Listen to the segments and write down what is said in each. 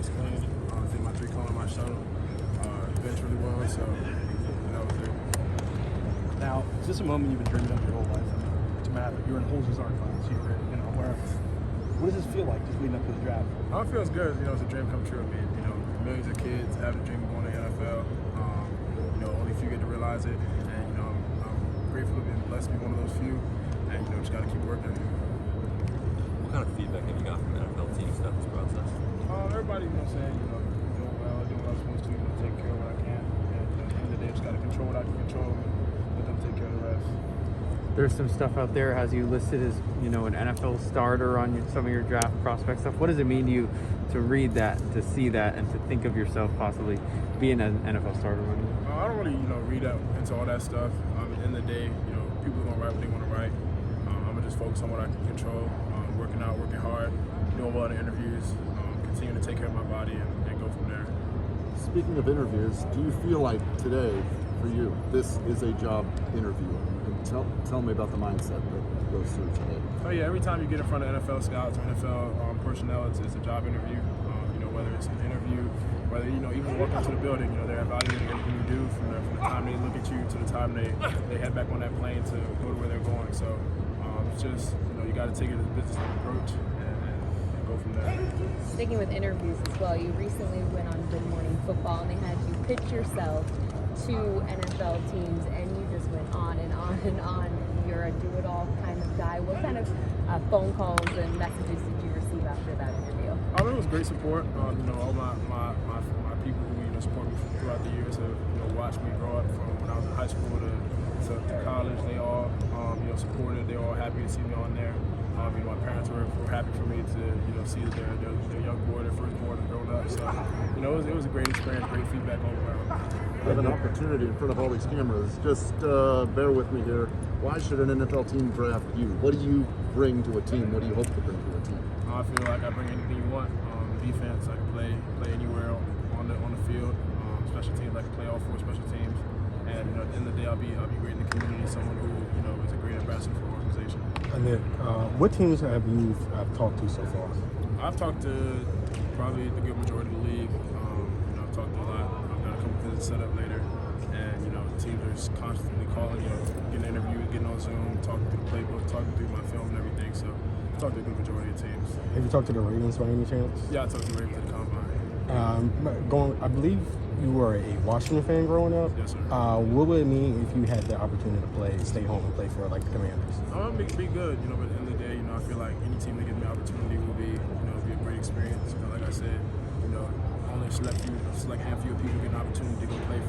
legs clean. Did my 3-cone on my shuttle. Bench really well, so that was great. Now, is this a moment you've been dreaming of your whole life? To Matt, you're in Holzer's art class. What does this feel like just leading up to the draft? It feels good. It's a dream come true. I mean, millions of kids have a dream of going to the NFL. Only few get to realize it, and I'm grateful to be blessed to be one of those few. And just got to keep working. What kind of feedback have you got from NFL teams throughout this process? Everybody, saying, doing well, doing what I'm supposed to, take care of what I can. And at the end of the day, just got to control what I can control and let them take care of the rest. There's some stuff out there, has you listed as, an NFL starter on some of your draft prospect stuff. What does it mean to you to read that, to see that, and to think of yourself possibly being an NFL starter? I don't really, read up into all that stuff. At the end of the day, people are going to write what they want to write. I'm going to just focus on what I can control, working out, working hard, doing well in interviews, continuing to take care of my body, and go from there. Speaking of interviews, do you feel like today, for you, this is a job interview? Tell me about the mindset that goes through today. Oh yeah, every time you get in front of NFL scouts or NFL personnel, it's a job interview. Whether it's an interview, whether even walking into the building, they're evaluating everything you do from the time they look at you to the time they head back on that plane to go to where they're going. So it's just you got to take it as a business approach and go from there. Sticking with interviews as well, you recently went on Good Morning Football and they had you pitch yourself to NFL teams, and you just went on and on and on. You're a do-it-all kind of guy. What kind of phone calls and messages did you receive after that interview? It was great support. All my people who support me throughout the years have watched me grow up from when I was in high school to college. They all supported. They were all happy to see me on there. My parents were happy for me to see that their young boy, their firstborn, had grown up. So it was a great experience, great feedback all around. I have an opportunity in front of all these cameras. Just bear with me here. Why should an NFL team draft you? What do you bring to a team? What do you hope to bring to a team? I feel like I bring anything you want. Defense, I can play anywhere on the field. Special teams, I can play all 4 special teams. And at the end of the day, I'll be great in the community. Someone who is a great ambassador for the organization. And then, what teams have you talked to so far? I've talked to probably the good majority of the league. I've talked to a lot. I've got a couple visits set up later, and the teams are just constantly calling, getting interviews, getting on Zoom, talking through the playbook, talking through my film and everything. So I've talked to a good majority of teams. Have you talked to the Ravens by any chance? Yeah, I talked to the Ravens at the combine. I believe you were a Washington fan growing up. Yes, sir. What would it mean if you had the opportunity to stay home and play for the Commanders? Be good, but at the end of the day, I feel like any team that gives me an opportunity will be a great experience. Like I said, only select handful of people get an opportunity to go play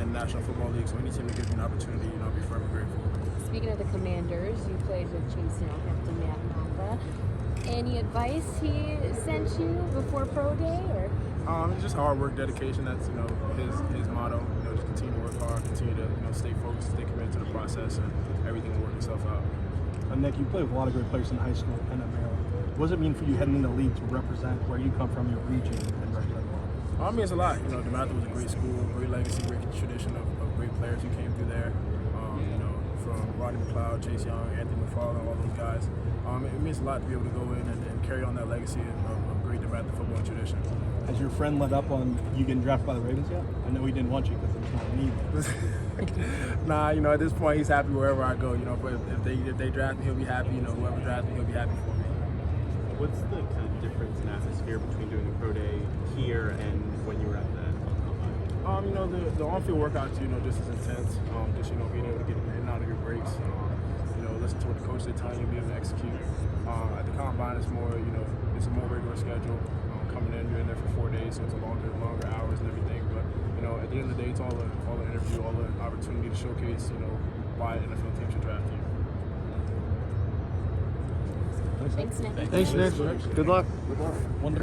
in the National Football League. So any team that gives me an opportunity, I'll be forever grateful. Speaking of the Commanders, you played with Chase Captain Matt Namba. Any advice he sent you before pro day, or? It's just hard work, dedication. That's his motto. Just continue to work hard, continue to stay focused, stay committed to the process, and everything will work itself out. Nick, you played with a lot of great players in high school and at Maryland. What does it mean for you heading into the league to represent where you come from, your region, and represent it means a lot. DeMatha was a great school, great legacy, great tradition of great players who came through there. From Rodney McLeod, Chase Young, Anthony McFarland, all those guys. It means a lot to be able to go in and carry on that legacy of great DeMatha football tradition. Has your friend let up on you getting drafted by the Ravens yet? I know he didn't want you because there's not a need. Nah, at this point he's happy wherever I go. But if they draft me, he'll be happy. Whoever drafts me, he'll be happy for me. What's the kind of difference in atmosphere between doing a pro day here and when you were at the combine? The on-field workouts, just as intense. Being able to get in and out of your breaks. Listen to what the coach is telling you, be able to execute. At the combine, it's more, it's a more regular schedule. Coming in, you're in there for 4 days, so it's a longer hours and everything. But at the end of the day, it's all the interview, all the opportunity to showcase, why an NFL team should draft you. Thanks, Nick. Thanks, Nick. Good luck.